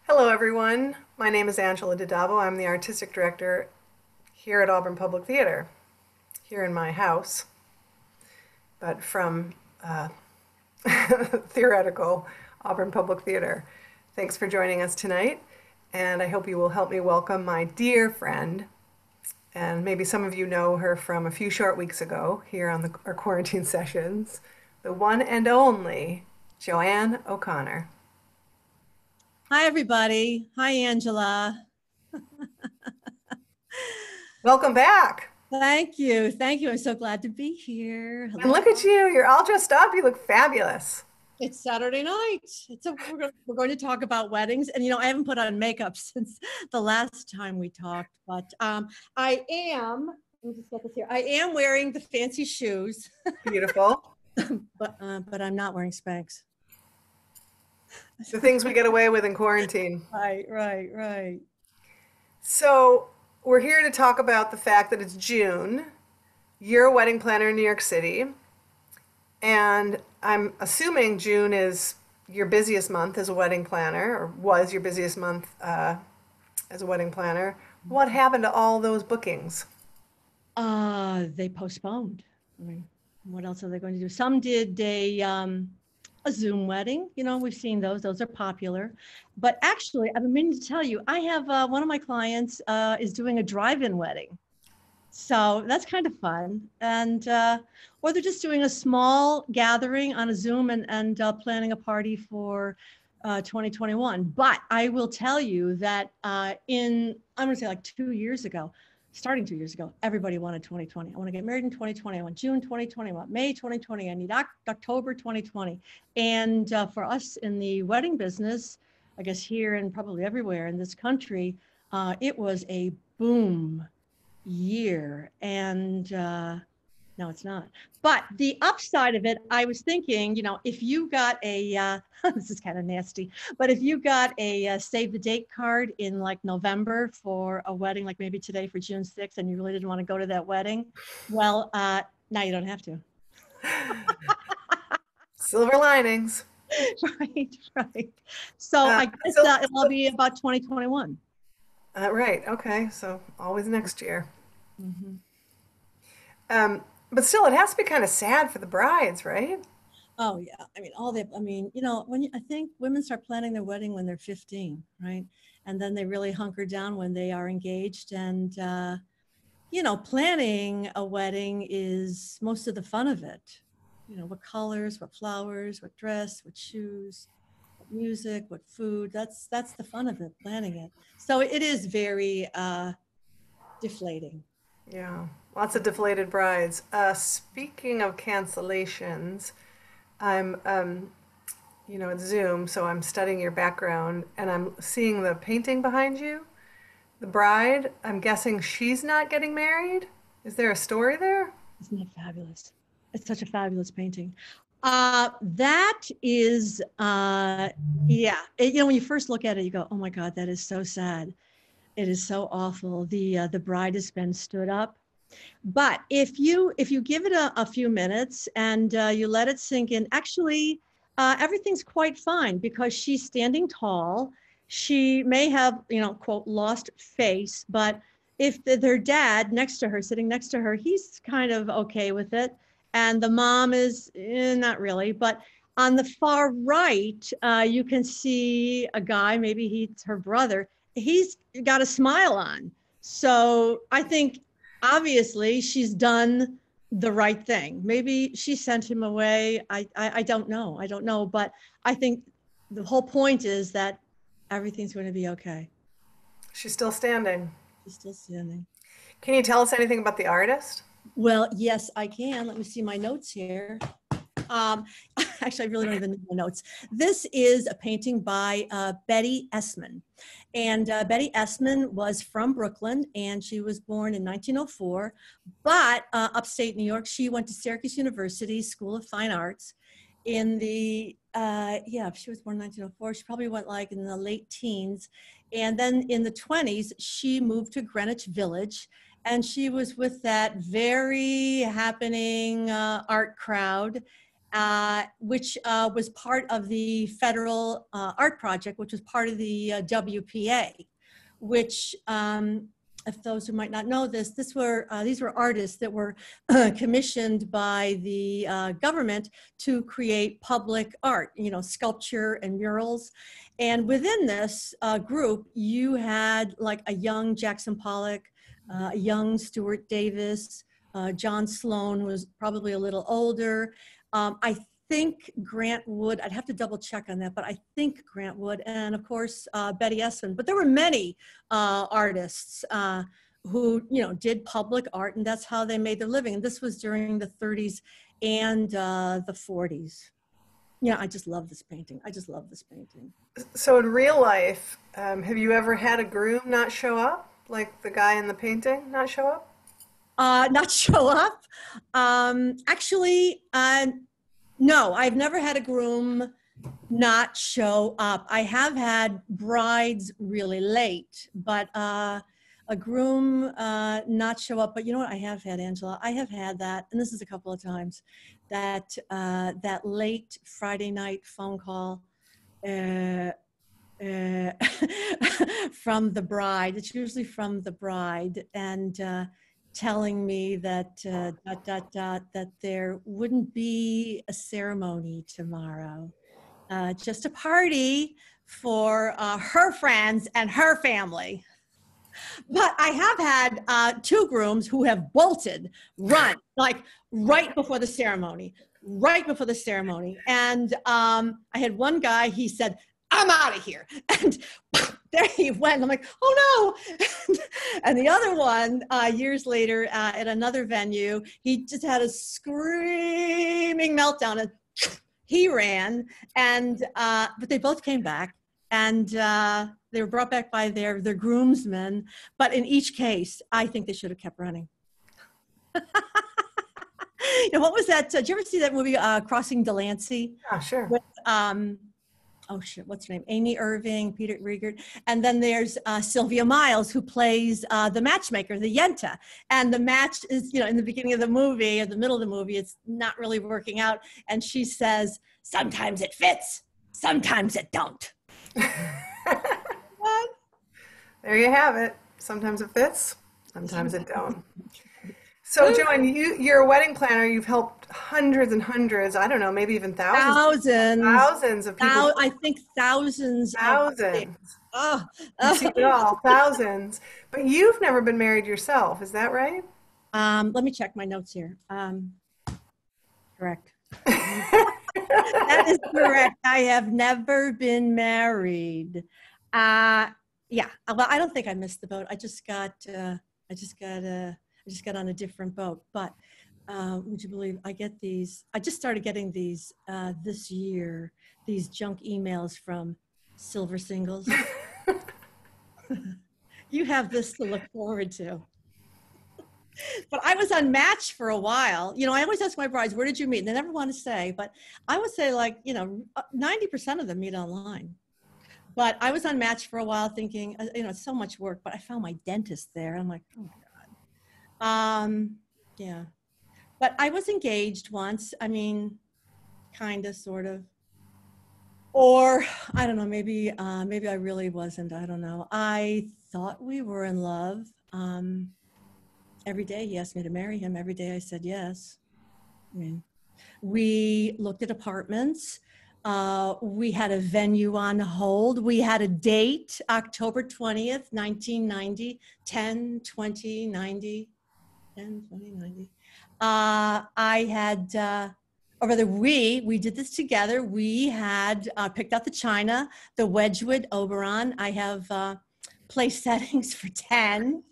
Hello, everyone. My name is Angela DiDavo. I'm the artistic director here at Auburn Public Theater, here in my house, but from theoretical Auburn Public Theater. Thanks for joining us tonight, and I hope you will help me welcome my dear friend, and maybe some of you know her from a few short weeks ago here on our quarantine sessions, the one and only Joanne O'Connor. Hi, everybody. Hi, Angela. Welcome back. Thank you. Thank you. I'm so glad to be here. Hello. And look at you. You're all dressed up. You look fabulous. It's Saturday night. We're going to talk about weddings. And, you know, I haven't put on makeup since the last time we talked. But I am, let me just get this here. I am wearing the fancy shoes. Beautiful. but I'm not wearing Spanx. The things we get away with in quarantine. Right. So we're here to talk about the fact that it's June. You're a wedding planner in New York City. And I'm assuming June is your busiest month as a wedding planner, or was your busiest month as a wedding planner. What happened to all those bookings? They postponed. I mean, what else are they going to do? Some did a Zoom wedding. You know, we've seen those. Those are popular. But actually, I've been meaning to tell you, I have one of my clients is doing a drive-in wedding. So that's kind of fun. And or they're just doing a small gathering on a Zoom and planning a party for 2021. But I will tell you that I'm going to say like 2 years ago, starting 2 years ago, everybody wanted 2020. I want to get married in 2020. I want June 2020. I want May 2020. I need October 2020. And for us in the wedding business, I guess here and probably everywhere in this country, it was a boom year. And no, it's not. But the upside of it, I was thinking, you know, if you got a, this is kind of nasty, but if you got a save the date card in like November for a wedding, like maybe today for June 6th, and you really didn't want to go to that wedding, well, now you don't have to. Silver linings. Right. So I guess it'll be about 2021. Right. Okay. So always next year. Mm-hmm. But still, it has to be kind of sad for the brides, right? Oh yeah. I mean, you know, I think women start planning their wedding when they're 15, right? And then they really hunker down when they are engaged. And, you know, planning a wedding is most of the fun of it. You know, what colors, what flowers, what dress, what shoes, what music, what food. That's the fun of it, planning it. So it is very deflating. Yeah, lots of deflated brides. Speaking of cancellations, I'm, at Zoom, so I'm studying your background, and I'm seeing the painting behind you. The bride, I'm guessing she's not getting married. Is there a story there? Isn't that fabulous? It's such a fabulous painting. That is, yeah. When you first look at it, you go, "Oh my God, that is so sad. It is so awful." The bride has been stood up. But if you give it a few minutes and you let it sink in, actually, everything's quite fine because she's standing tall. She may have, quote, lost face, but if their dad next to her, sitting next to her, he's kind of okay with it. And the mom is not really. But on the far right, you can see a guy, maybe he's her brother. He's got a smile on. So I think obviously she's done the right thing. Maybe she sent him away. I don't know. I don't know. But I think the whole point is that everything's going to be okay. She's still standing. She's still standing. Can you tell us anything about the artist? Well, yes, I can. Let me see my notes here. Um, Actually, I really don't even need my notes. This is a painting by Betty Essman. And Betty Essman was from Brooklyn, and she was born in 1904. But upstate New York, she went to Syracuse University School of Fine Arts. In the, she was born in 1904. She probably went like in the late teens. And then in the 20s, she moved to Greenwich Village. And she was with that very happening art crowd, which was part of the Federal Art Project, which was part of the WPA, which, if those who might not know this, these were artists that were commissioned by the government to create public art, sculpture and murals. And within this group, you had like a young Jackson Pollock, a young Stuart Davis, John Sloan was probably a little older. I think Grant Wood, I'd have to double check on that, but I think Grant Wood, and of course, Betty Essman. But there were many artists who, did public art, and that's how they made their living. And this was during the 30s and the 40s. Yeah, I just love this painting. I just love this painting. So in real life, have you ever had a groom not show up? Like the guy in the painting not show up? Not show up. Actually, no, I've never had a groom not show up. I have had brides really late, but a groom not show up. But you know what I have had, Angela? I have had that, and this is a couple of times, that late Friday night phone call from the bride. It's usually from the bride, and telling me that that there wouldn't be a ceremony tomorrow, just a party for her friends and her family. But I have had two grooms who have bolted, run, like right before the ceremony. And I had one guy, he said, "I'm out of here." And there he went. I'm like, "Oh no." And the other one, years later at another venue, he just had a screaming meltdown and he ran. And but they both came back, and they were brought back by their groomsmen. But in each case, I think they should have kept running. What was that? Did you ever see that movie, Crossing Delancey? Yeah, sure. With, oh shit, what's her name? Amy Irving, Peter Riegert. And then there's Sylvia Miles, who plays the matchmaker, the Yenta. And the match is, in the beginning of the movie, or the middle of the movie, it's not really working out. And she says, "Sometimes it fits, sometimes it don't." What? There you have it. Sometimes it fits, sometimes it don't. So, Joanne, you're a wedding planner. You've helped hundreds and hundreds, I don't know, maybe even thousands of people. I think thousands. Thousands. Oh, You've seen it all, thousands. But you've never been married yourself, is that right? Let me check my notes here. Correct. That is correct. I have never been married. Yeah. Well, I don't think I missed the boat. I just got on a different boat. But would you believe I get these? I just started getting these this year. These junk emails from silver singles. You have this to look forward to. But I was on Match for a while. You know, I always ask my brides, where did you meet? And they never want to say, but I would say 90% of them meet online. But I was on Match for a while thinking, it's so much work, but I found my dentist there. I'm like, oh my God. Yeah. But I was engaged once. I mean, kind of, sort of. Or I don't know, maybe I really wasn't. I don't know. I thought we were in love. Every day he asked me to marry him. Every day I said yes. I mean, we looked at apartments. We had a venue on hold. We had a date, October 20th, 1990, 10/20/90. We did this together. We had picked out the china, the Wedgwood Oberon. I have place settings for 10.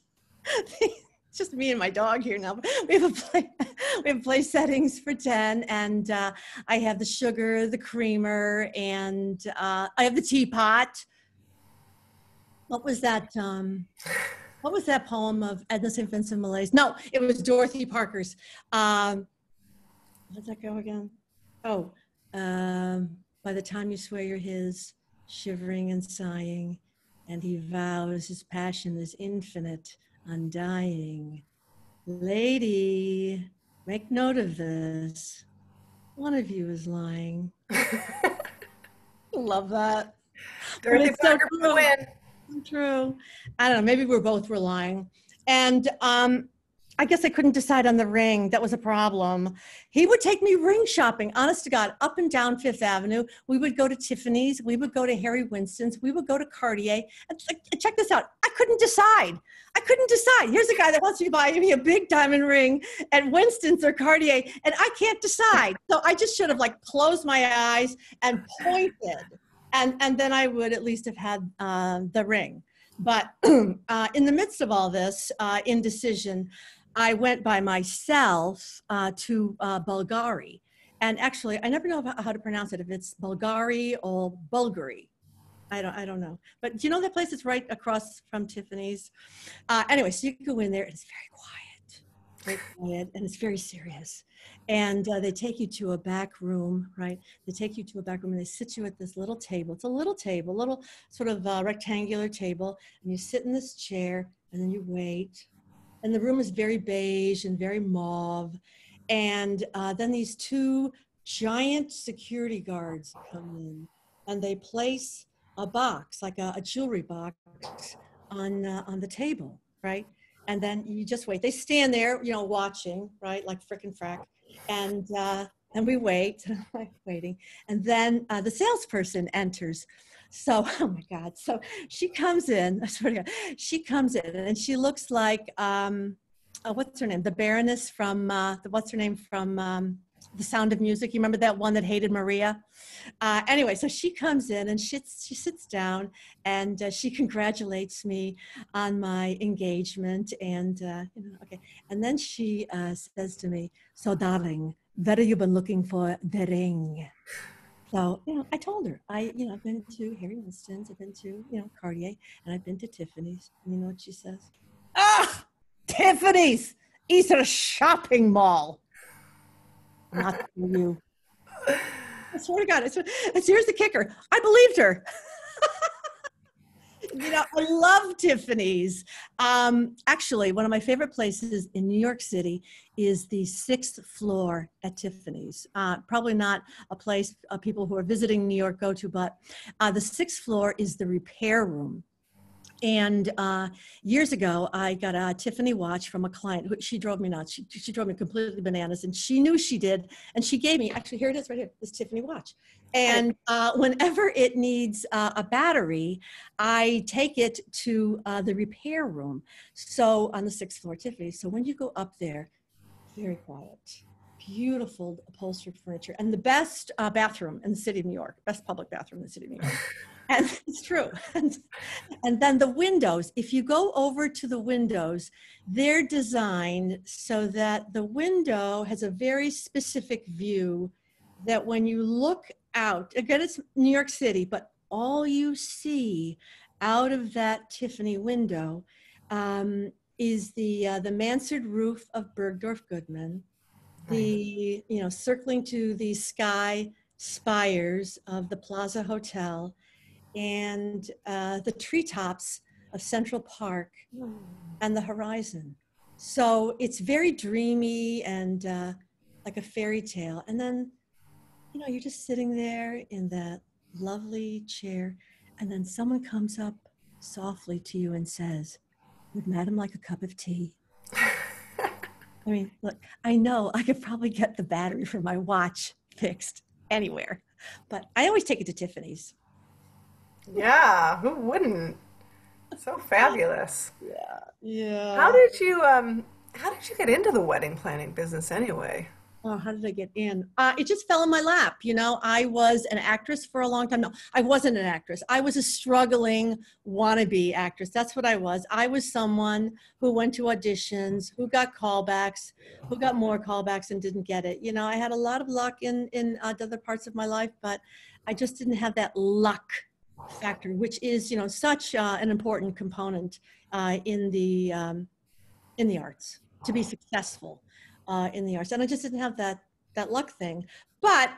It's just me and my dog here now. We have place settings for 10, and I have the sugar, the creamer, and I have the teapot. What was that? What was that poem of Edna St. Vincent Millay's? No, it was Dorothy Parker's. How'd that go again? Oh, by the time you swear you're his, shivering and sighing, and he vows his passion is infinite, undying. Lady, make note of this. One of you is lying. Love that. Dorothy Parker for the win. True. I don't know. Maybe we both were lying. And I guess I couldn't decide on the ring. That was a problem. He would take me ring shopping, honest to God, up and down Fifth Avenue. We would go to Tiffany's. We would go to Harry Winston's. We would go to Cartier. And check this out. I couldn't decide. Here's a guy that wants to buy me a big diamond ring at Winston's or Cartier, and I can't decide. So I just should have closed my eyes and pointed. And then I would at least have had the ring. But in the midst of all this indecision, I went by myself to Bulgari. And actually, I never know how to pronounce it, if it's Bulgari or Bulgari. I don't know. But do you know that place is right across from Tiffany's? Anyway, so you go in there, and it's very quiet, and it's very serious. And they take you to a back room, right? They take you to a back room, and they sit you at this little table. It's a little table, little sort of rectangular table, and you sit in this chair, and then you wait. And the room is very beige and very mauve. And then these two giant security guards come in, and they place a box, like a jewelry box, on the table, right? And then you just wait. They stand there, watching, right, like frickin' frack. And we wait, waiting. And then the salesperson enters. So, oh my God. So she comes in, I swear to God, she comes in and she looks like, what's her name? The Baroness from, The Sound of Music. You remember that one that hated Maria? Anyway, so she comes in and she sits down, and she congratulates me on my engagement. And, okay. And then she says to me, so darling, where have you been looking for the ring? So, I told her, I've been to Harry Winston's, I've been to, Cartier, and I've been to Tiffany's. And you know what she says? Ah, Tiffany's! It's a shopping mall. Not for you. I swear to God. Here's the kicker. I believed her. I love Tiffany's. Actually, one of my favorite places in New York City is the 6th floor at Tiffany's. Probably not a place people who are visiting New York go to, but the 6th floor is the repair room. And years ago, I got a Tiffany watch from a client. She drove me nuts. She drove me completely bananas, and she knew she did. And she gave me, actually, here it is right here, this Tiffany watch. And whenever it needs a battery, I take it to the repair room. So on the 6th floor, Tiffany. So when you go up there, very quiet. beautiful upholstered furniture, and the best bathroom in the city of New York, best public bathroom in the city of New York. And it's true. And then the windows, if you go over to the windows, they're designed so that the window has a very specific view that when you look out, again, it's New York City, but all you see out of that Tiffany window is the mansard roof of Bergdorf Goodman, the, circling to the sky spires of the Plaza Hotel, and the treetops of Central Park and the horizon. So it's very dreamy and like a fairy tale. And then, you're just sitting there in that lovely chair, and then someone comes up softly to you and says, "Would Madam like a cup of tea?" I mean, look, I know I could probably get the battery for my watch fixed anywhere, but I always take it to Tiffany's. Yeah, who wouldn't? So fabulous. Yeah. How did you get into the wedding planning business anyway? Oh, how did I get in? It just fell in my lap. I was an actress for a long time. No, I wasn't an actress. I was a struggling wannabe actress. That's what I was. I was someone who went to auditions, who got callbacks, who got more callbacks and didn't get it. I had a lot of luck in other parts of my life, but I just didn't have that luck factor, which is, such an important component in the arts to be successful. In the arts, and I just didn't have that luck thing. But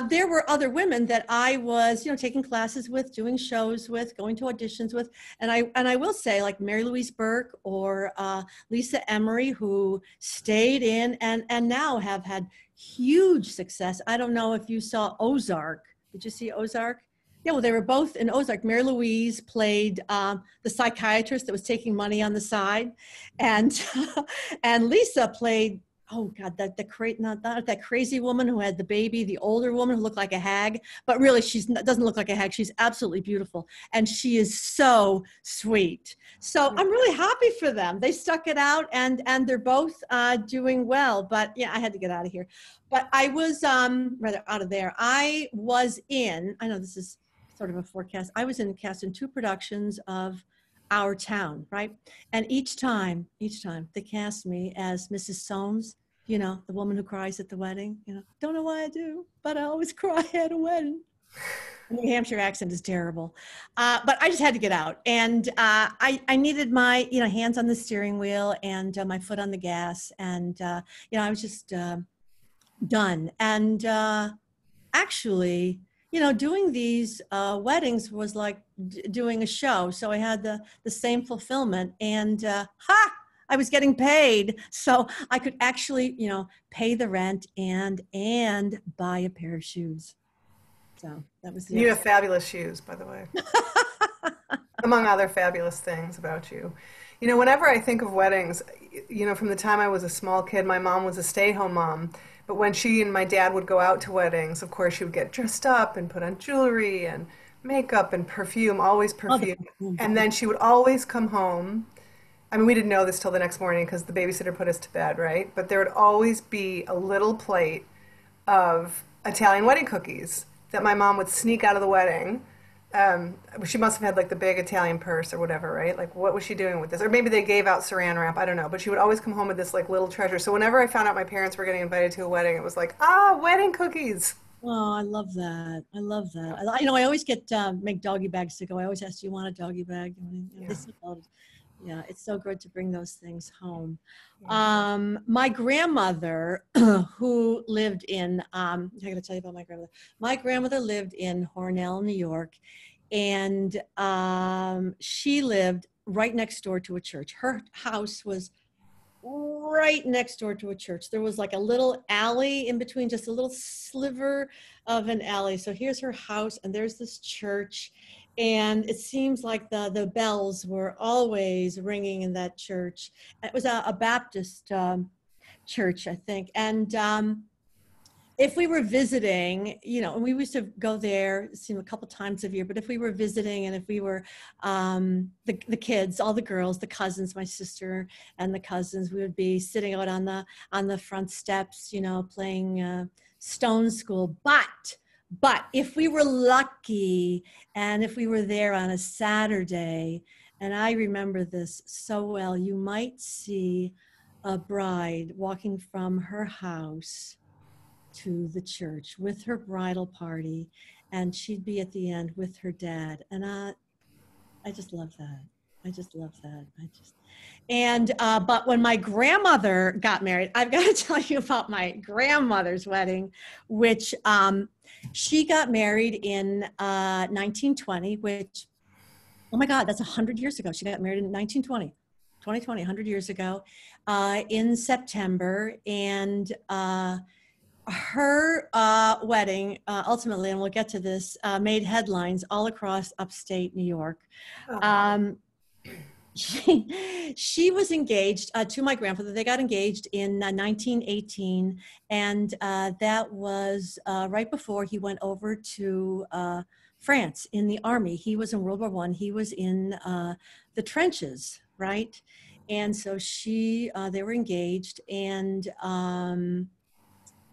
there were other women that I was, taking classes with, doing shows with, going to auditions with, and I will say, like Mary Louise Burke or Lisa Emery, who stayed in and now have had huge success. I don't know if you saw Ozark. Did you see Ozark? Yeah, well, they were both in Ozark. Mary Louise played the psychiatrist that was taking money on the side, and and Lisa played, oh God, not that crazy woman who had the baby, the older woman who looked like a hag, but really doesn't look like a hag. She's absolutely beautiful. And she is so sweet. So I'm really happy for them. They stuck it out and they're both doing well, but yeah, I had to get out of here. But I was rather out of there. I know this is sort of a forecast. I was cast in 2 productions of Our Town, right? And each time they cast me as Mrs. Soames, the woman who cries at the wedding. Don't know why I do, but I always cry at a wedding. The New Hampshire accent is terrible, but I just had to get out, and I needed my hands on the steering wheel and my foot on the gas, and I was just done. And actually, doing these weddings was like doing a show. So I had the same fulfillment, and I was getting paid. So I could actually, pay the rent and buy a pair of shoes. So that was You have fabulous shoes, by the way. Among other fabulous things about you. Whenever I think of weddings, from the time I was a small kid, my mom was a stay-at-home mom. But when she and my dad would go out to weddings, of course, she would get dressed up and put on jewelry and makeup and perfume, always perfume. And then she would always come home. I mean, we didn't know this till the next morning because the babysitter put us to bed, right? But there would always be a little plate of Italian wedding cookies that my mom would sneak out of the wedding. She must have had like the big Italian purse or whatever, right? Like, what was she doing with this? Or maybe they gave out saran wrap, I don't know. But she would always come home with this like little treasure. So whenever I found out my parents were getting invited to a wedding, it was like, wedding cookies. Oh, I love that. I love that. I always make doggy bags to go. I always ask, do you want a doggy bag? Yeah, it's so good to bring those things home. Yeah. My grandmother, who lived in, I got to tell you about my grandmother. My grandmother lived in Hornell, New York, and she lived right next door to a church. Her house was right next door to a church. There was like a little alley in between, just a little sliver of an alley. So here's her house, and there's this church. And it seems like the bells were always ringing in that church. It was a Baptist church, I think. And if we were visiting, and we used to go there, a couple times a year, but if we were visiting and if we were the kids, all the girls, the cousins, my sister and the cousins, we would be sitting out on the front steps, playing stone school. But if we were lucky and if we were there on a Saturday, and I remember this so well, you might see a bride walking from her house to the church with her bridal party, and she'd be at the end with her dad. And I just love that. I just love that. But when my grandmother got married, I've got to tell you about my grandmother's wedding, which she got married in 1920, which, oh my God, that's 100 years ago. She got married in 1920, 100 years ago, in September. And her wedding, ultimately, and we'll get to this, made headlines all across upstate New York. She was engaged to my grandfather. They got engaged in 1918, and that was right before he went over to France in the army. He was in World War I. He was in the trenches, right? And so they were engaged, and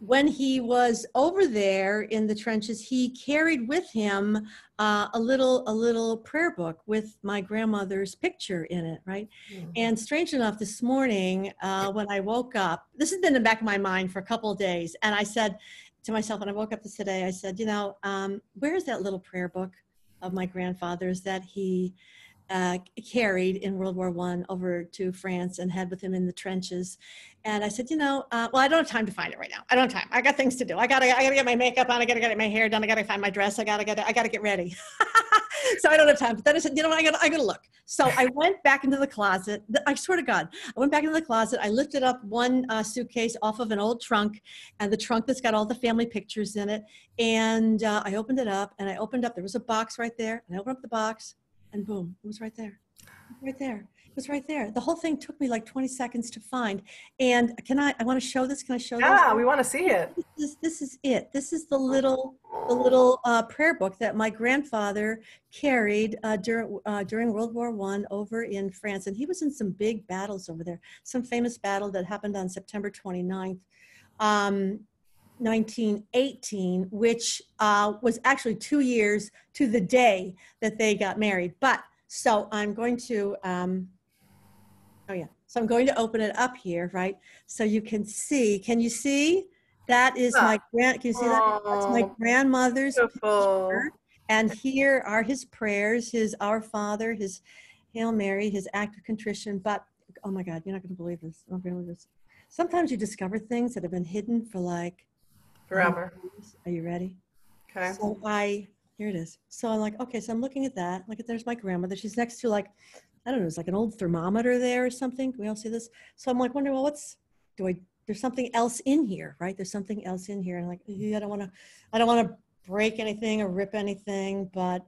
when he was over there in the trenches, he carried with him a little prayer book with my grandmother's picture in it, right? Mm-hmm. And strange enough, this morning when I woke up, this has been in the back of my mind for a couple of days, and I said to myself, when I woke up today, I said, where's that little prayer book of my grandfather's that he carried in World War I over to France and had with him in the trenches? And I said, well, I don't have time to find it right now. I don't have time. I got things to do. I gotta get my makeup on. I gotta get my hair done. I gotta find my dress. I gotta get ready. So I don't have time. But then I said, I gotta look. So I went back into the closet. I swear to God, I went back into the closet. I lifted up one suitcase off of an old trunk, and the trunk that's got all the family pictures in it. And I opened it up, and there was a box right there, and I opened up the box, and boom, it was right there. It was right there. The whole thing took me like 20 seconds to find. And I want to show this. Can I show this? Yeah, we want to see it. This is it. This is the little prayer book that my grandfather carried during World War I over in France. And he was in some big battles over there. Some famous battle that happened on September 29th. 1918, which was actually 2 years to the day that they got married. But so I'm going to, so I'm going to open it up here, right? So you can see, can you see? That is can you see that? That's my grandmother's picture. And here are his prayers, his Our Father, his Hail Mary, his act of contrition. But, oh my God, you're not going to believe this. I'm not going to believe this. Sometimes you discover things that have been hidden for like forever. Are you ready? Okay. So here it is. So I'm like, okay, so I'm looking at that. Look at, there's my grandmother. She's next to, like, I don't know, it's like an old thermometer there or something. Can we all see this? So I'm like, wondering, well, there's something else in here, right? There's something else in here. And I'm like, I don't want to break anything or rip anything. But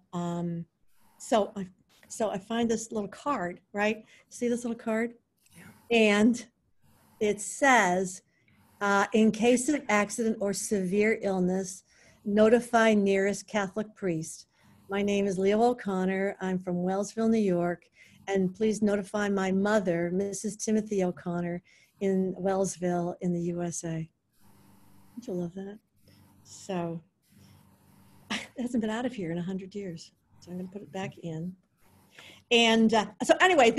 so I find this little card, right? See this little card? Yeah. And it says, in case of accident or severe illness, notify nearest Catholic priest. My name is Leo O'Connor. I'm from Wellsville, New York. And please notify my mother, Mrs. Timothy O'Connor, in Wellsville in the USA. Don't you love that? So it hasn't been out of here in 100 years. So I'm going to put it back in. And so anyway,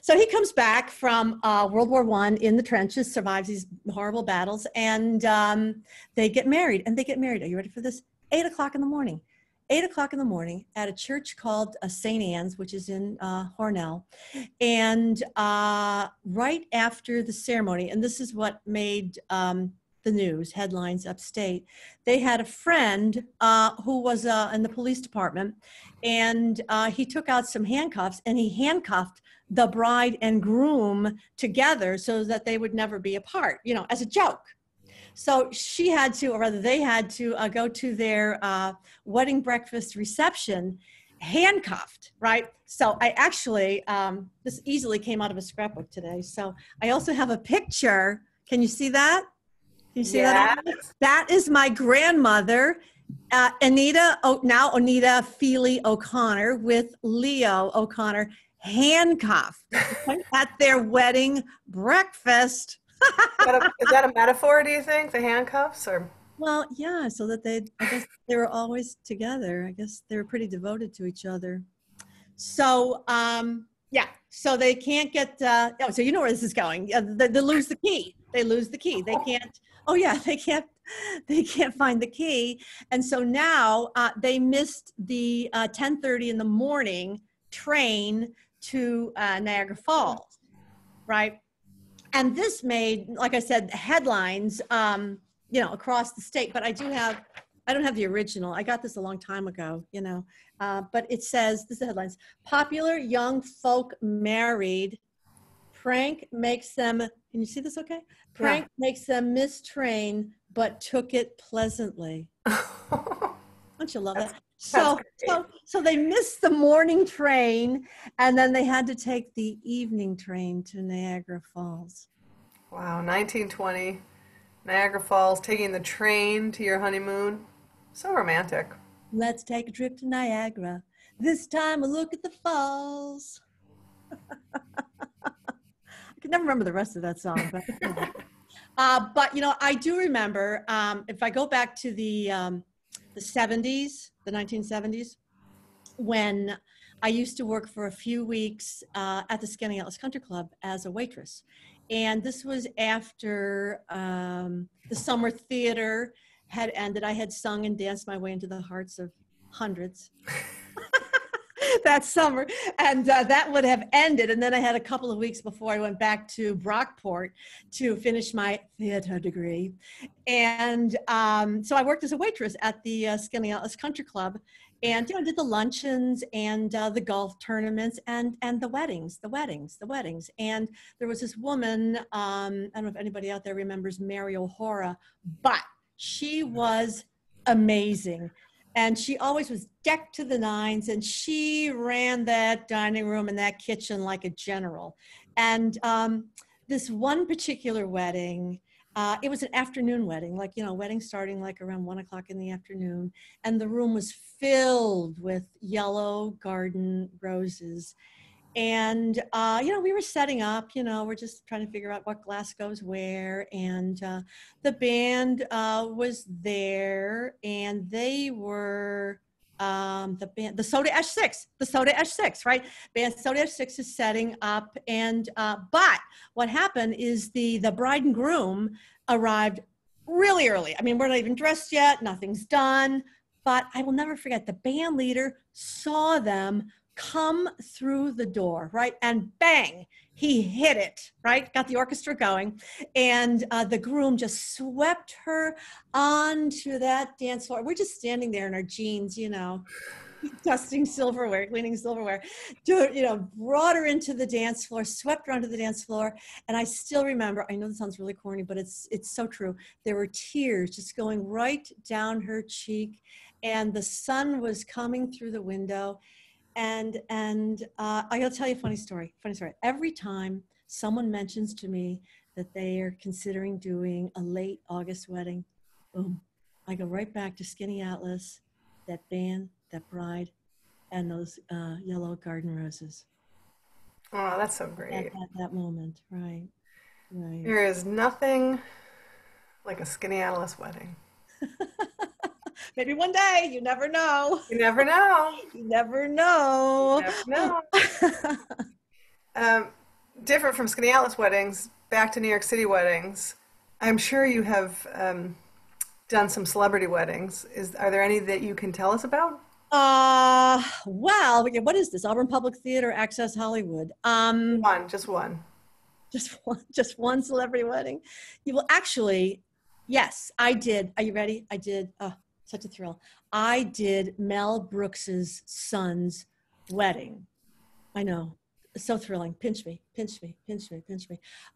so he comes back from World War I in the trenches, survives these horrible battles, and they get married. And they get married, are you ready for this? 8 o'clock in the morning. 8 o'clock in the morning at a church called St. Anne's, which is in Hornell. And right after the ceremony, and this is what made the news, headlines upstate, they had a friend who was in the police department, and he took out some handcuffs and he handcuffed the bride and groom together so that they would never be apart, as a joke. So she had to, or rather they had to go to their wedding breakfast reception handcuffed, right? So I actually, this easily came out of a scrapbook today. So I also have a picture. Can you see that? You see that? That is my grandmother, now Anita Feely O'Connor, with Leo O'Connor handcuffed at their wedding breakfast. Is that a metaphor, do you think, the handcuffs? Or Well, yeah, so that I guess they were always together. I guess they were pretty devoted to each other. So, yeah, so they can't get, so you know where this is going. They lose the key. They lose the key. They can't, oh yeah, they can't find the key. And so now they missed the 10:30 in the morning train to Niagara Falls, right? And this made, like I said, headlines, across the state. But I don't have the original. I got this a long time ago, but it says, this is the headlines: popular young folk married, prank makes them, can you see this okay? Prank makes them miss train, but took it pleasantly. Don't you love that? So they missed the morning train, and then they had to take the evening train to Niagara Falls. Wow, 1920, Niagara Falls, taking the train to your honeymoon. So romantic. Let's take a trip to Niagara. This time we'll look at the falls. I can never remember the rest of that song, but I do remember, if I go back to the 70s, the 1970s, when I used to work for a few weeks at the Skinny Atlas Country Club as a waitress. And this was after the summer theater had ended. I had sung and danced my way into the hearts of hundreds that summer. And that would have ended. And then I had a couple of weeks before I went back to Brockport to finish my theater degree. And so I worked as a waitress at the Skinny Atlas Country Club, and did the luncheons and the golf tournaments and the weddings. And there was this woman, I don't know if anybody out there remembers Mary O'Hara, but she was amazing. And she always was decked to the nines, and she ran that dining room and that kitchen like a general. And this one particular wedding, it was an afternoon wedding, wedding starting like around 1 o'clock in the afternoon. And the room was filled with yellow garden roses. And, we were setting up, we're just trying to figure out what glass goes where. And the band was there, and they were the Soda Ash Six, right? Band Soda Ash Six is setting up. And, but what happened is the bride and groom arrived really early. I mean, we're not even dressed yet. Nothing's done. But I will never forget, the band leader saw them come through the door, right? And bang, he hit it, right? Got the orchestra going. And the groom just swept her onto that dance floor. We're just standing there in our jeans, dusting silverware, cleaning silverware, brought her into the dance floor, swept her onto the dance floor. And I still remember, I know this sounds really corny, but it's so true. There were tears just going right down her cheek, and the sun was coming through the window. And I gotta tell you a funny story. Every time someone mentions to me that they are considering doing a late August wedding, boom, I go right back to Skinny Atlas, that band, that bride, and those yellow garden roses. Oh, that's so great. At that moment, right. There is nothing like a Skinny Atlas wedding. Maybe one day, you never know. You never know. You never know. Different from Skinny Atlas weddings, back to New York City weddings. I'm sure you have done some celebrity weddings. Are there any that you can tell us about? Well, what is this? Auburn Public Theater, Access Hollywood. Just one. Just one celebrity wedding. Well, actually, yes, I did. Are you ready? I did. Such a thrill. I did Mel Brooks's son's wedding. I know. So thrilling. Pinch me. And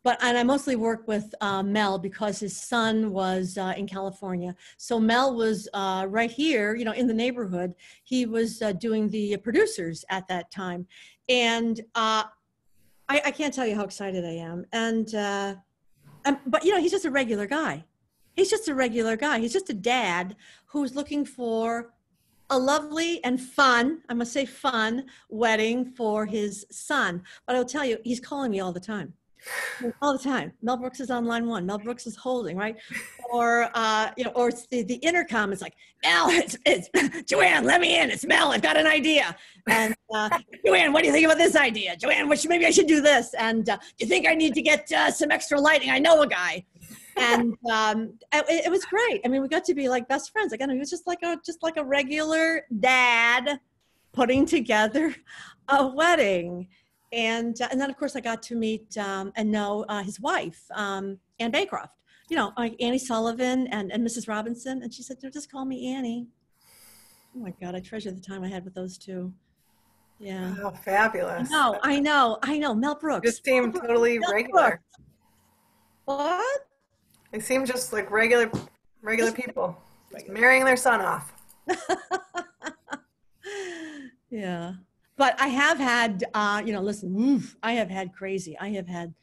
I mostly work with Mel because his son was in California. So Mel was right here, in the neighborhood. He was doing the producers at that time. And I can't tell you how excited I am. But he's just a regular guy. He's just a regular guy. He's just a dad who's looking for a lovely and fun, I must say fun, wedding for his son. But I'll tell you, he's calling me all the time. All the time. Mel Brooks is on line one. Mel Brooks is holding, right? Or, or it's the intercom is like, Mel, it's Joanne, let me in. It's Mel. I've got an idea. And Joanne, what do you think about this idea? Joanne, maybe I should do this. And do you think I need to get some extra lighting? I know a guy. And it was great. I mean, we got to be like best friends. Again, he was just like a regular dad putting together a wedding. And then of course I got to meet and know his wife, Ann Baycroft, like Annie Sullivan and Mrs. Robinson. And she said, no, just call me Annie. Oh my God, I treasure the time I had with those two. Yeah. Oh, fabulous. I know. Mel Brooks. Just seem totally regular. What? They seem just like regular people, just marrying their son off. Yeah. But I have had, listen, I have had crazy. I've had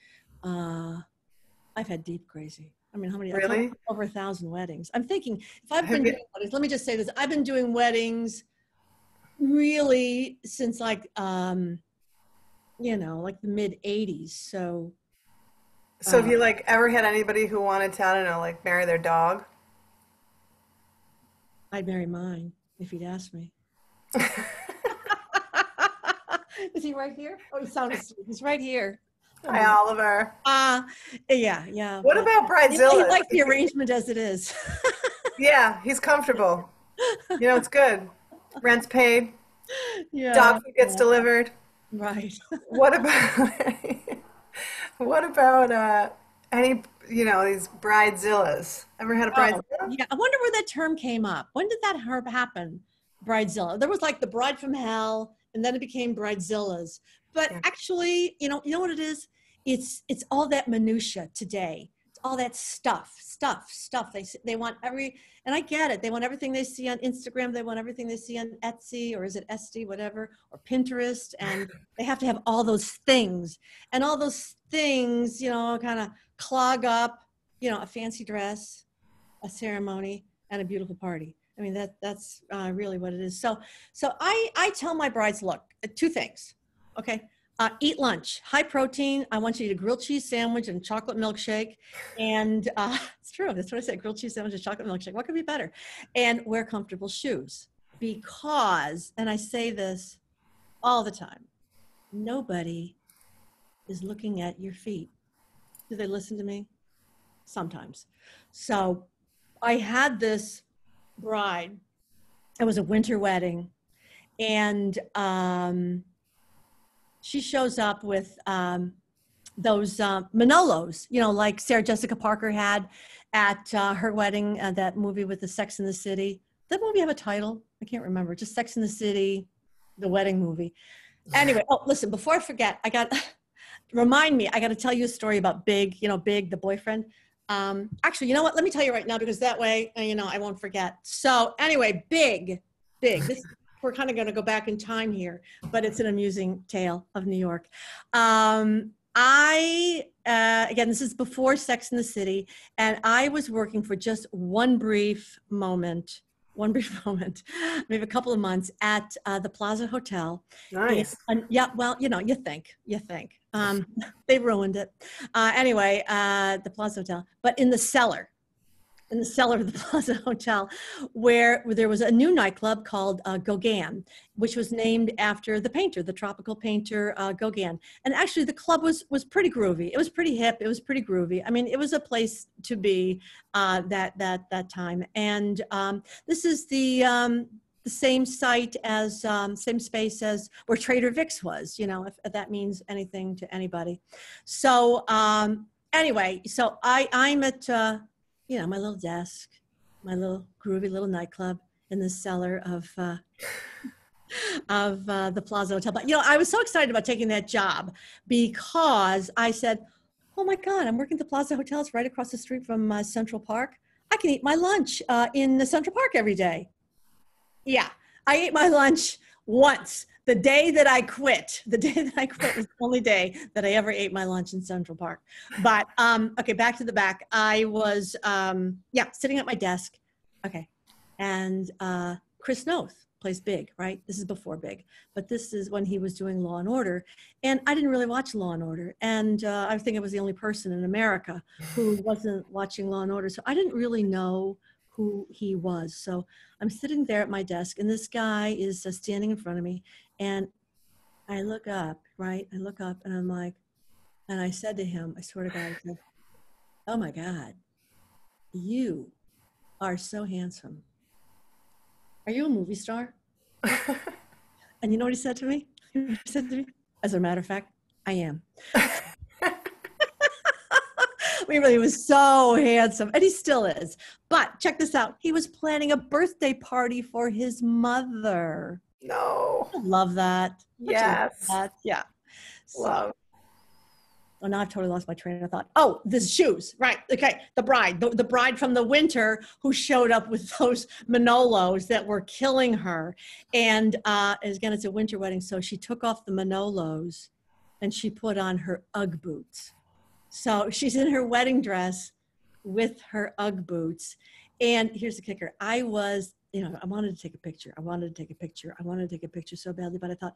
deep crazy. I mean, how many? Really? Over 1,000 weddings. I'm thinking if I've been doing weddings, let me just say this. I've been doing weddings really since like the mid 80s. So have you like ever had anybody who wanted to, I don't know, like marry their dog? I'd marry mine if he'd asked me. Is he right here? Oh, he sounded asleep. He's right here. Hi, Oliver. Yeah. What about Bridezilla? He likes the arrangement as it is. Yeah, he's comfortable. It's good. Rent's paid. Yeah. Dog food gets delivered. Right. What about any these Bridezillas? Ever had a Bridezilla? Yeah, I wonder where that term came up. When did that happen? Bridezilla. There was like the Bride from Hell, and then it became Bridezillas. But actually, you know what it is? It's all that minutia today. It's all that stuff. They want and I get it. They want everything they see on Instagram. They want everything they see on Etsy, or is it Etsy, whatever, or Pinterest. And they have to have all those things. And all those things, kind of clog up, a fancy dress, a ceremony, and a beautiful party. I mean, that's really what it is. So I tell my brides, look, two things. Okay. Eat lunch, high protein. I want you to eat a grilled cheese sandwich and chocolate milkshake. And it's true. That's what I said. Grilled cheese sandwich and chocolate milkshake. What could be better? And wear comfortable shoes, because, and I say this all the time, nobody is looking at your feet. Do they listen to me? Sometimes. So I had this bride. It was a winter wedding. And she shows up with those Manolos, like Sarah Jessica Parker had at her wedding, that movie with the Sex and the City. That movie have a title? I can't remember. Just Sex and the City, the wedding movie. Anyway, listen, before I forget, remind me, I got to tell you a story about Big, Big, the boyfriend. Actually, you know what? Let me tell you right now, because that way, I won't forget. So anyway, Big. We're kind of going to go back in time here, but it's an amusing tale of New York. Again, this is before Sex and the City, and I was working for just one brief moment, maybe a couple of months at the Plaza Hotel. Nice. And, yeah, well, you think. They ruined it. Anyway, the Plaza Hotel, but in the cellar of the Plaza Hotel, where there was a new nightclub called Gauguin, which was named after the painter, the tropical painter Gauguin. And actually, the club was pretty groovy. It was pretty hip. It was pretty groovy. I mean, it was a place to be that time. And this is the same site as same space as where Trader Vic's was. If that means anything to anybody. So anyway, so I'm at my little desk, my little groovy little nightclub in the cellar of the Plaza Hotel. But, I was so excited about taking that job, because I said, oh my God, I'm working at the Plaza Hotel. It's right across the street from Central Park. I can eat my lunch in the Central Park every day. Yeah, I ate my lunch once the day that I quit was the only day that I ever ate my lunch in Central Park. But okay, back to the back. I was sitting at my desk. Okay, and Chris Noth plays Big, right? This is before Big, but this is when he was doing Law and Order, and I didn't really watch Law and Order, and I think I was the only person in America who wasn't watching Law and Order, so I didn't really know who he was. So I'm sitting there at my desk, and this guy is standing in front of me, and I look up, right? I look up, and I'm like, and I said to him, I swear to God, I said, "Oh my God, you are so handsome. Are you a movie star?" And you know what he said to me? He said to me, "As a matter of fact, I am." He was so handsome, and he still is. But check this out. He was planning a birthday party for his mother. No. I love that. Yes. Love that. Yeah. Love. Oh, now I've totally lost my train of thought. Oh, the shoes, right? Okay, the bride from the winter who showed up with those Manolos that were killing her. And again, it's a winter wedding, so she took off the Manolos and she put on her Ugg boots. So she's in her wedding dress with her Ugg boots. And here's the kicker. I wanted to take a picture. I wanted to take a picture so badly, but I thought,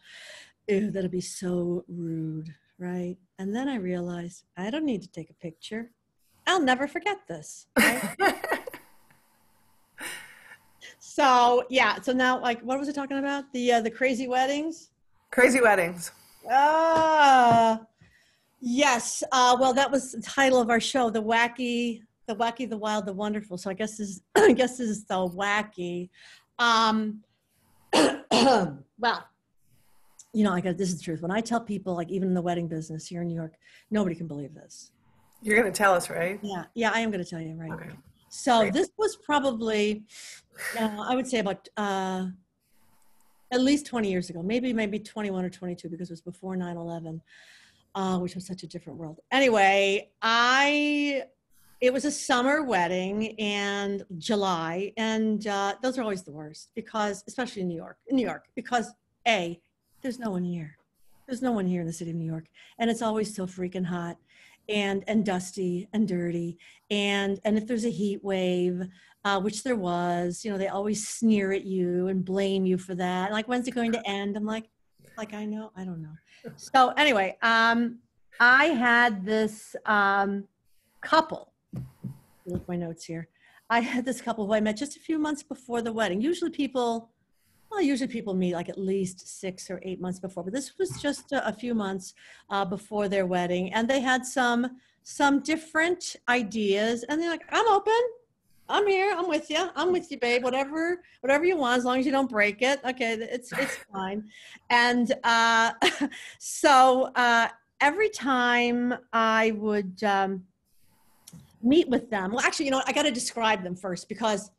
ew, that'd be so rude, right? And then I realized I don't need to take a picture. I'll never forget this, right? So now, like, what was I talking about? The crazy weddings? Crazy weddings. Yes. Well, that was the title of our show, the wacky, the wild, the wonderful. So I guess this is the wacky. Well, this is the truth. When I tell people, like, even in the wedding business here in New York, nobody can believe this. You're going to tell us, right? Yeah, I am going to tell you, right? Okay. So Great. This was probably, I would say about at least 20 years ago, maybe 21 or 22, because it was before 9/11. Which was such a different world. Anyway, it was a summer wedding and July, and those are always the worst, because, especially in New York, because there's no one here. There's no one here in the city of New York, and it's always so freaking hot and dusty and dirty, and if there's a heat wave, which there was, they always sneer at you and blame you for that. Like, when's it going to end? I'm like, I don't know. So anyway, I had this couple. Look at my notes here. I had this couple who I met just a few months before the wedding. Usually people meet like at least 6 or 8 months before, but this was just a few months before their wedding, and they had some different ideas, and they're like, "I'm open. I'm here. I'm with you, babe. Whatever you want, as long as you don't break it. Okay, it's fine." And so every time I would meet with them, well, actually, I got to describe them first, because,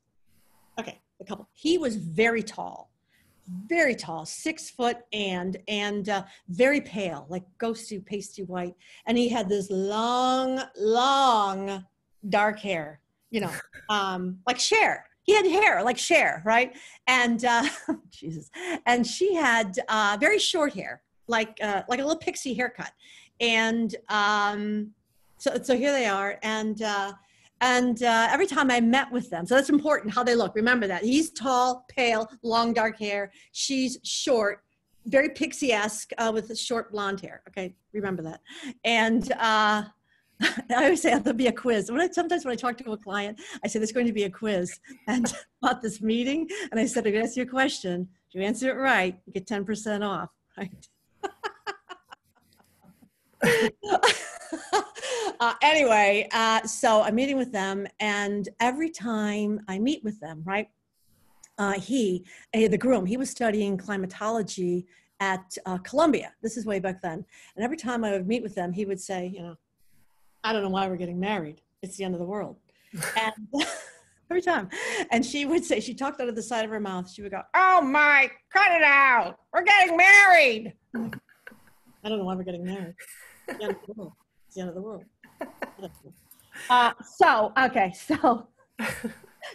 okay, the couple. He was very tall, 6 foot, and very pale, like ghosty, pasty white, and he had this long dark hair. Like Cher. He had hair like Cher, right? And Jesus. And she had very short hair, like a little pixie haircut. And so here they are. And every time I met with them, so that's important how they look. Remember that. He's tall, pale, long dark hair. She's short, very pixie-esque with short blonde hair. Okay, remember that. And I always say there'll be a quiz. Sometimes when I talk to a client, I say there's going to be a quiz and about this meeting. And I said, I'm going to ask you a question. If you answer it right, you get 10% off. Right? Anyway, so I'm meeting with them, and every time I meet with them, right, the groom, he was studying climatology at Columbia. This is way back then. And every time I would meet with them, he would say, "I don't know why we're getting married. It's the end of the world." And every time. And she would say, she talked out of the side of her mouth. She would go, "Oh, Mike, cut it out. We're getting married." I don't know why we're getting married. It's the end of the world. It's the end of the world. So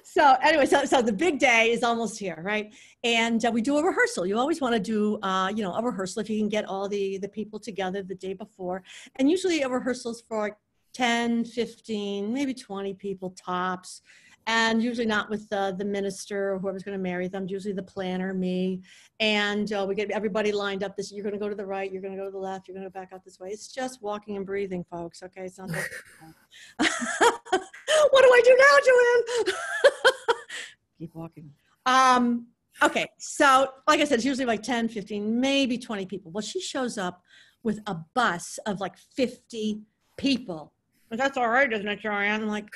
So anyway, so the big day is almost here, right? And we do a rehearsal. You always want to do, a rehearsal if you can get all the people together the day before. And usually a rehearsal's for like 10, 15, maybe 20 people tops. And usually not with the minister or whoever's going to marry them, usually the planner, me. And we get everybody lined up. You're going to go to the right, you're going to go to the left, you're going to back out this way. It's just walking and breathing, folks. Okay, it's not that. What do I do now, Joanne? Keep walking. Okay, so like I said, it's usually like 10, 15, maybe 20 people. Well, she shows up with a bus of like 50 people. But that's all right, isn't it, Joanne? I'm like,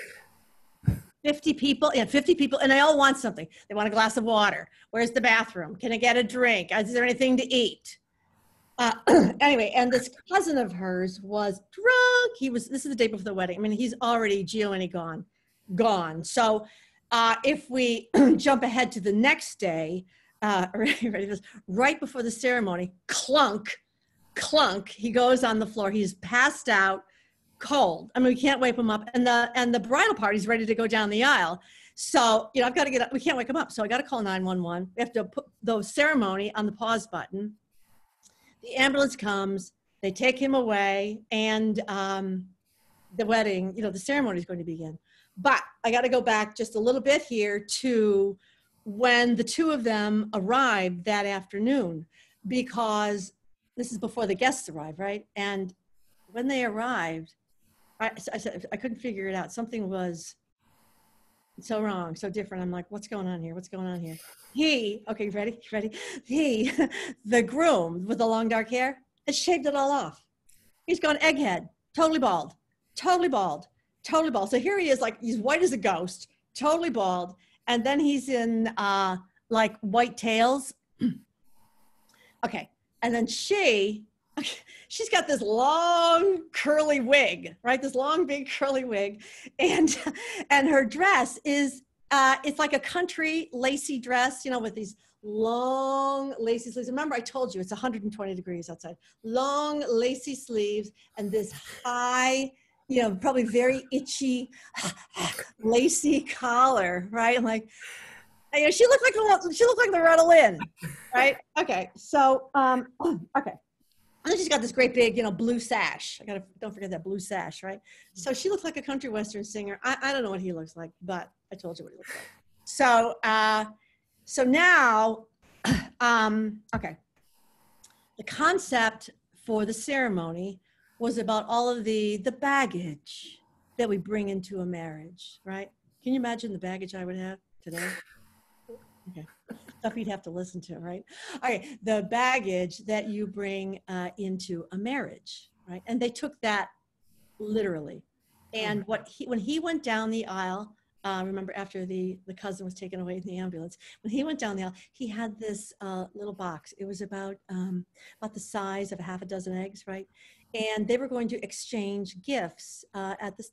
50 people, yeah, 50 people, and they all want something. They want a glass of water. Where's the bathroom? Can I get a drink? Is there anything to eat? Anyway, and this cousin of hers was drunk. This is the day before the wedding. I mean, he's already Giovanni gone. So if we jump ahead to the next day, right before the ceremony, clunk, he goes on the floor. He's passed out, cold. I mean, we can't wake him up. And the bridal party's ready to go down the aisle. So, I've got to get up. We can't wake him up. So I got to call 911. We have to put the ceremony on the pause button. The ambulance comes, they take him away, and the wedding, the ceremony is going to begin. But I got to go back just a little bit here to when the two of them arrived that afternoon, because this is before the guests arrived, right? And when they arrived, I said, I couldn't figure it out. Something was so wrong, so different. I'm like, what's going on here? Okay, ready? The groom with the long dark hair has shaved it all off. He's gone egghead, totally bald. So here he is, like, he's white as a ghost, totally bald. And then he's in like white tails. Okay. And then she's got this long curly wig, right? This long, big curly wig. And her dress is, it's like a country lacy dress, with these long lacy sleeves. Remember, I told you it's 120 degrees outside. Long lacy sleeves and this high, probably very itchy, lacy collar, right? I'm like, she looked like Loretta Lynn, right? Okay, so okay. And then she's got this great big, blue sash. Don't forget that blue sash, right? So she looks like a country western singer. I don't know what he looks like, but I told you what he looks like. So now, okay. The concept for the ceremony was about all of the baggage that we bring into a marriage, right? Can you imagine the baggage I would have today? Okay. Stuff you'd have to listen to, right? Okay, the baggage that you bring into a marriage, right? And they took that literally. And when he went down the aisle, remember after the cousin was taken away in the ambulance, when he went down the aisle, he had this little box. It was about the size of a half a dozen eggs, right? And they were going to exchange gifts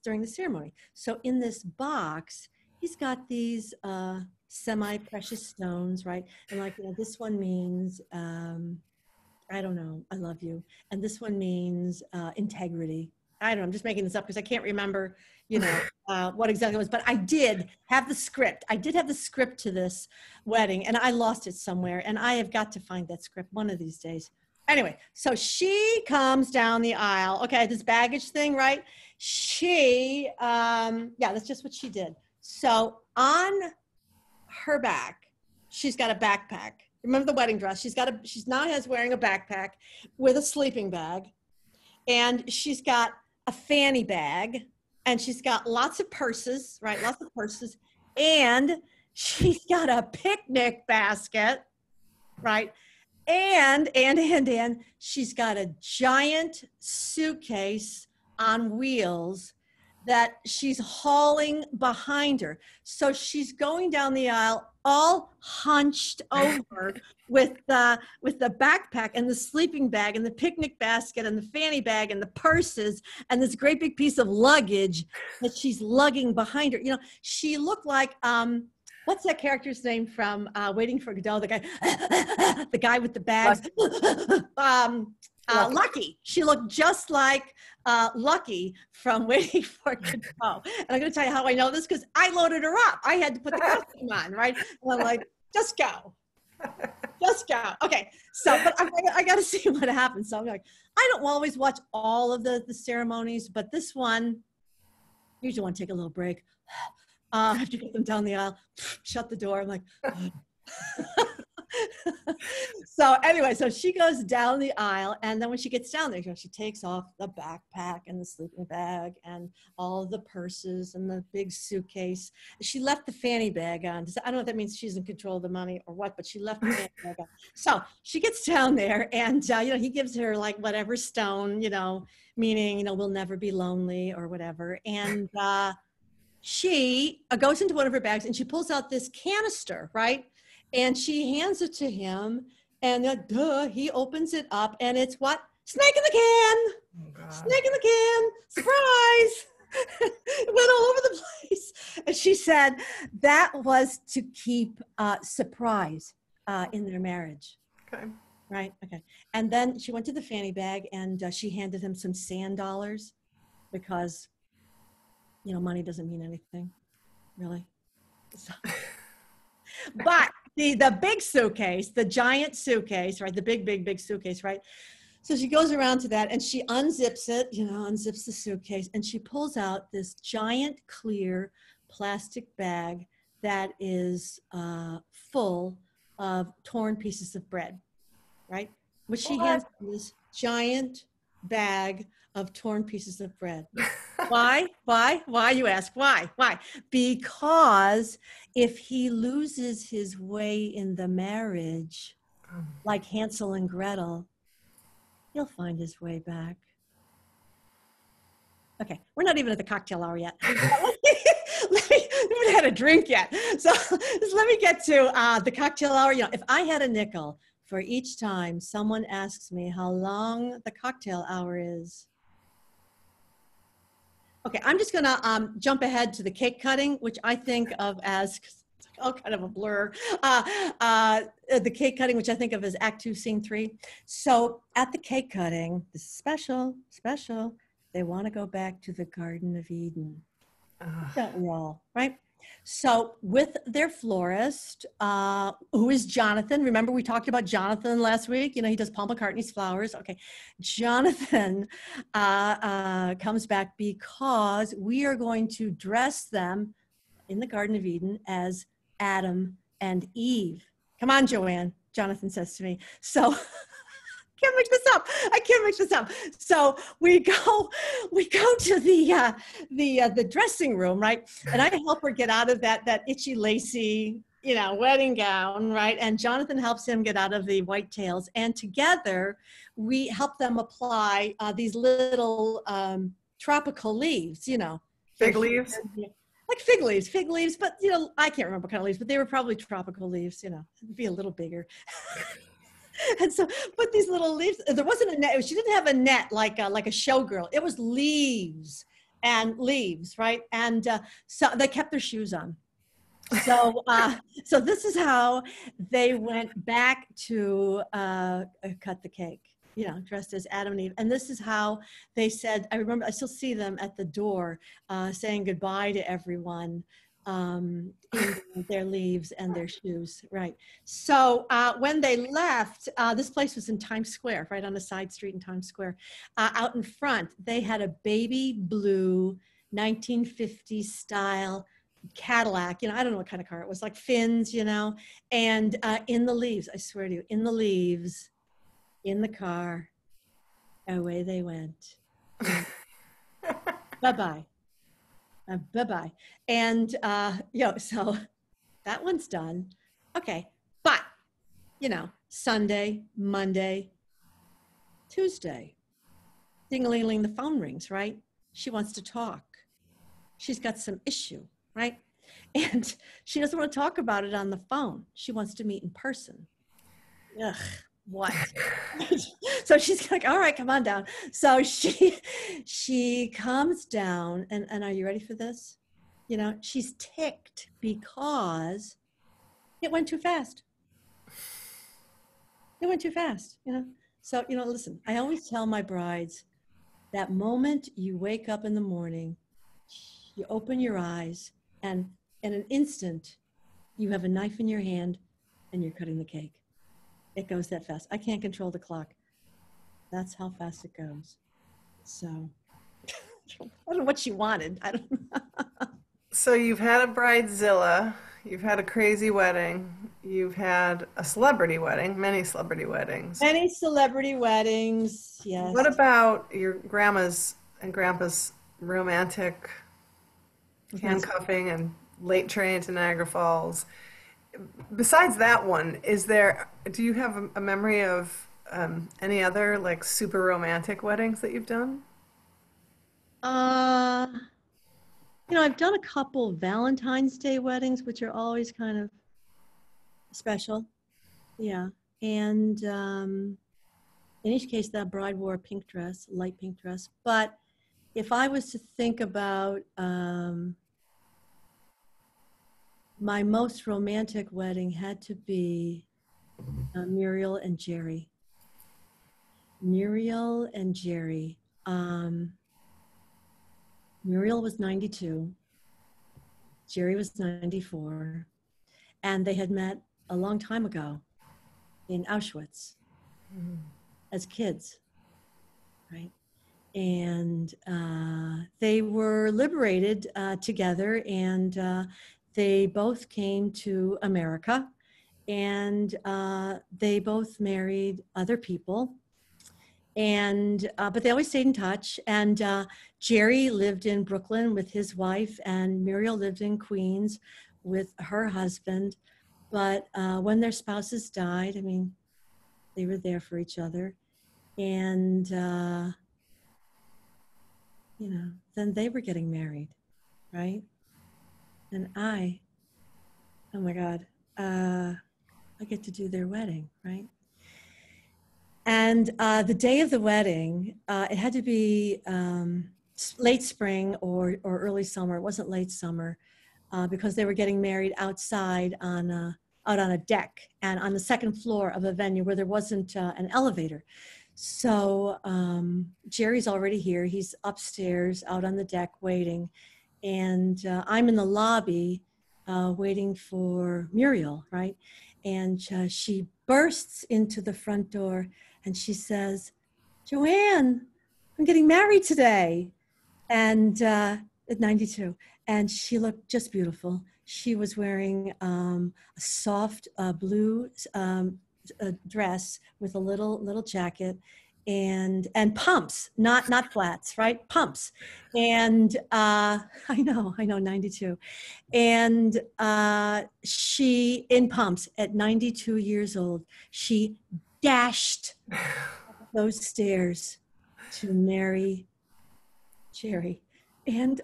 during the ceremony. So in this box, he's got these semi-precious stones, right? And like, this one means, I don't know, I love you. And this one means integrity. I don't know, I'm just making this up because I can't remember, what exactly it was, but I did have the script. I did have the script to this wedding and I lost it somewhere and I have got to find that script one of these days. Anyway, so she comes down the aisle. Okay, this baggage thing, right? She, that's just what she did. So on her back, she's got a backpack. Remember the wedding dress? She's now wearing a backpack with a sleeping bag, and she's got a fanny bag, and she's got lots of purses, right? Lots of purses, and she's got a picnic basket, right? And she's got a giant suitcase on wheels that she's hauling behind her. So she's going down the aisle all hunched over with the backpack and the sleeping bag and the picnic basket and the fanny bag and the purses and this great big piece of luggage that she's lugging behind her. She looked like, what's that character's name from Waiting for Godot? The guy with the bags. Lucky. She looked just like Lucky from Waiting for It to Go. And I'm going to tell you how I know this, because I loaded her up. I had to put the costume on, right? And I'm like, just go. Just go. Okay. So, but I got to see what happens. So I'm like, I don't always watch all of the ceremonies, but this one, usually want to take a little break. I have to get them down the aisle, shut the door. I'm like, so anyway, so she goes down the aisle, and then when she gets down there, she takes off the backpack and the sleeping bag and all the purses and the big suitcase. She left the fanny bag on. I don't know if that means she's in control of the money or what, but she left the fanny bag on. So she gets down there, and he gives her like whatever stone, meaning we'll never be lonely or whatever. And she goes into one of her bags and she pulls out this canister, right? And she hands it to him, and he opens it up, and it's what? Snake in the can! Oh, snake in the can! Surprise! It went all over the place. And she said that was to keep surprise in their marriage. Okay. Right? Okay. And then she went to the fanny bag, and she handed him some sand dollars, because, money doesn't mean anything, really. So. But the big suitcase, the giant suitcase, right? The big suitcase, right? So she goes around to that, and she unzips it, unzips the suitcase, and she pulls out this giant clear plastic bag that is full of torn pieces of bread, right? Which she hands this giant bag of torn pieces of bread. Why, you ask? Why? Because if he loses his way in the marriage, like Hansel and Gretel, he'll find his way back. Okay, we're not even at the cocktail hour yet. We haven't had a drink yet. So let me get to the cocktail hour. If I had a nickel for each time someone asks me how long the cocktail hour is. Okay, I'm just gonna jump ahead to the cake cutting, which I think of as, it's all kind of a blur. The cake cutting, which I think of as Act 2, Scene 3. So at the cake cutting, this is special, they want to go back to the Garden of Eden. Don't we all, right? So with their florist, who is Jonathan. Remember we talked about Jonathan last week? He does Paul McCartney's flowers. Okay, Jonathan comes back because we are going to dress them in the Garden of Eden as Adam and Eve. Come on, Joanne, Jonathan says to me. So I can't make this up. So we go to the dressing room, right? And I help her get out of that itchy, lacy, wedding gown, right? And Jonathan helps him get out of the white tails. And together we help them apply these little tropical leaves, Fig leaves? Like fig leaves, but I can't remember what kind of leaves, but they were probably tropical leaves, it'd be a little bigger. And so put these little leaves. There wasn't a net. She didn't have a net like a showgirl. It was leaves and leaves, right? And so they kept their shoes on. So so this is how they went back to cut the cake, dressed as Adam and Eve. And this is how they said, I remember, I still see them at the door saying goodbye to everyone. In their leaves and their shoes, right? So when they left, this place was in Times Square, right on a side street in Times Square. Out in front, they had a baby blue 1950s style Cadillac. I don't know what kind of car it was, like fins, and in the leaves, I swear to you, in the leaves, in the car, away they went. Bye-bye. Bye-bye. And, so that one's done. Okay. But, Sunday, Monday, Tuesday, ding-a-ling-a-ling, the phone rings, right? She wants to talk. She's got some issue, right? And she doesn't want to talk about it on the phone. She wants to meet in person. Ugh. What? So she's like, all right, come on down. So she comes down, and are you ready for this? She's ticked because it went too fast. It went too fast, So, listen, I always tell my brides that moment you wake up in the morning, you open your eyes, and in an instant, you have a knife in your hand and you're cutting the cake. It goes that fast. I can't control the clock. That's how fast it goes. So I don't know what she wanted. I don't know. So you've had a bridezilla, you've had a crazy wedding, you've had a celebrity wedding, many celebrity weddings. Many celebrity weddings, What yes. about your grandma's and grandpa's romantic handcuffing and late train to Niagara Falls? Besides that one, do you have a memory of any other like super romantic weddings that you've done? Uh, I've done a couple Valentine's Day weddings, which are always kind of special. Yeah. And in each case, that bride wore a pink dress, light pink dress. But if I was to think about my most romantic wedding had to be Muriel and Jerry. Muriel and Jerry. Muriel was 92. Jerry was 94. And they had met a long time ago in Auschwitz as kids, right? And they were liberated together, and they both came to America, and they both married other people. And but they always stayed in touch. And Jerry lived in Brooklyn with his wife, and Muriel lived in Queens with her husband. But when their spouses died, I mean, they were there for each other. And, then they were getting married, right? And oh my God, I get to do their wedding, right? And the day of the wedding, it had to be late spring or early summer. It wasn't late summer because they were getting married outside out on a deck and on the second floor of a venue where there wasn't an elevator. So Jerry's already here. He's upstairs out on the deck waiting. And I'm in the lobby waiting for Muriel, right? And she bursts into the front door and she says, "Joanne, I'm getting married today." And at 92. And she looked just beautiful. She was wearing a soft blue dress with a little jacket and pumps, not flats, right? Pumps. And I know, 92. And she, in pumps at 92 years old, she dashed those stairs to marry Jerry. And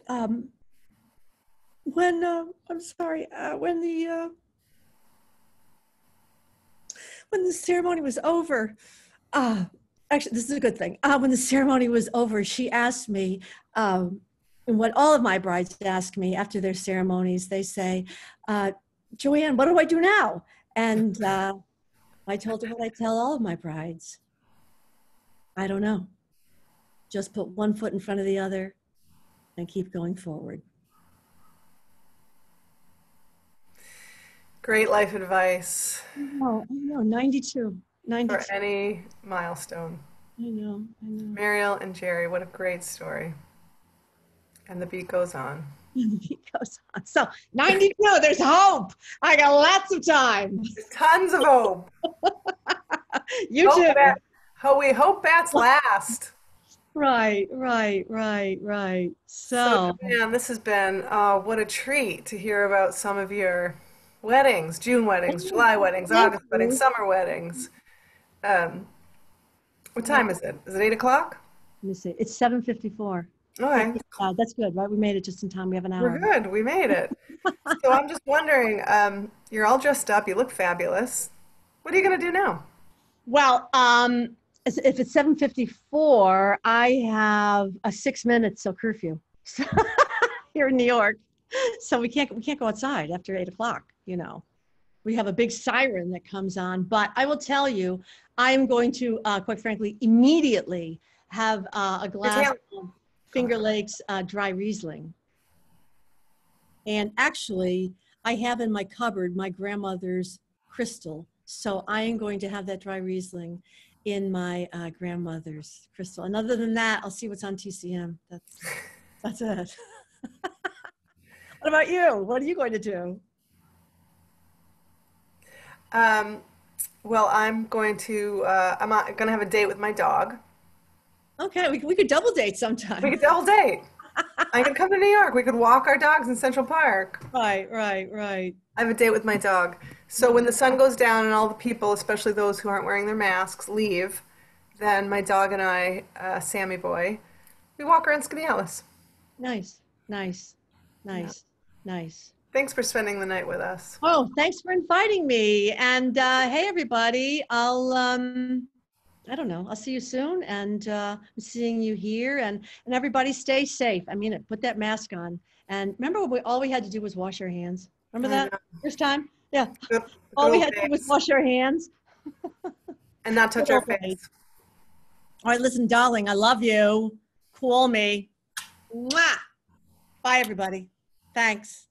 when the ceremony was over, actually, this is a good thing. When the ceremony was over, she asked me, and what all of my brides ask me after their ceremonies, they say, "Joanne, what do I do now?" And I told her what I tell all of my brides. I don't know. Just put one foot in front of the other and keep going forward. Great life advice. I know, 92. For any milestone. I know. Muriel and Jerry, what a great story. And the beat goes on. The beat goes on. So 92, there's hope. I got lots of time. There's tons of hope. You too. We hope bats last. Right. So man, this has been what a treat to hear about some of your weddings, June weddings, July weddings, August weddings, summer weddings. What time is it? Is it 8 o'clock? Let me see. It's 7:54. Okay. That's good, right? We made it just in time. We have an hour. We're good. We made it. So I'm just wondering, you're all dressed up. You look fabulous. What are you going to do now? Well, if it's 7:54, I have a 6 minutes till curfew here in New York. So we can't go outside after 8 o'clock, we have a big siren that comes on. But I will tell you, I'm going to, quite frankly, immediately have a glass of Finger Lakes dry Riesling. And actually, I have in my cupboard my grandmother's crystal. So I am going to have that dry Riesling in my grandmother's crystal. And other than that, I'll see what's on TCM. That's it. What about you? What are you going to do? Well, I'm going to have a date with my dog. Okay, we could double date We sometime. could double date. I could come to New York. We could walk our dogs in Central Park. Right, right, right. I have a date with my dog. So when the sun goes down and all the people, especially those who aren't wearing their masks, leave, then my dog and I, Sammy boy, we walk around Skaneateles. Nice, nice, Yeah. nice, nice. Thanks for spending the night with us. Oh, thanks for inviting me. And hey, everybody, I don't know, I'll see you soon. And I'm seeing you here. And everybody stay safe. I mean, put that mask on. And remember, all we had to do was wash our hands. Remember I that know. first time? Yeah. Good, All good we old had to do was days. wash our hands. And not touch Good our old days. face. All right, listen, darling, I love you. Call me. Mwah! Bye, everybody. Thanks.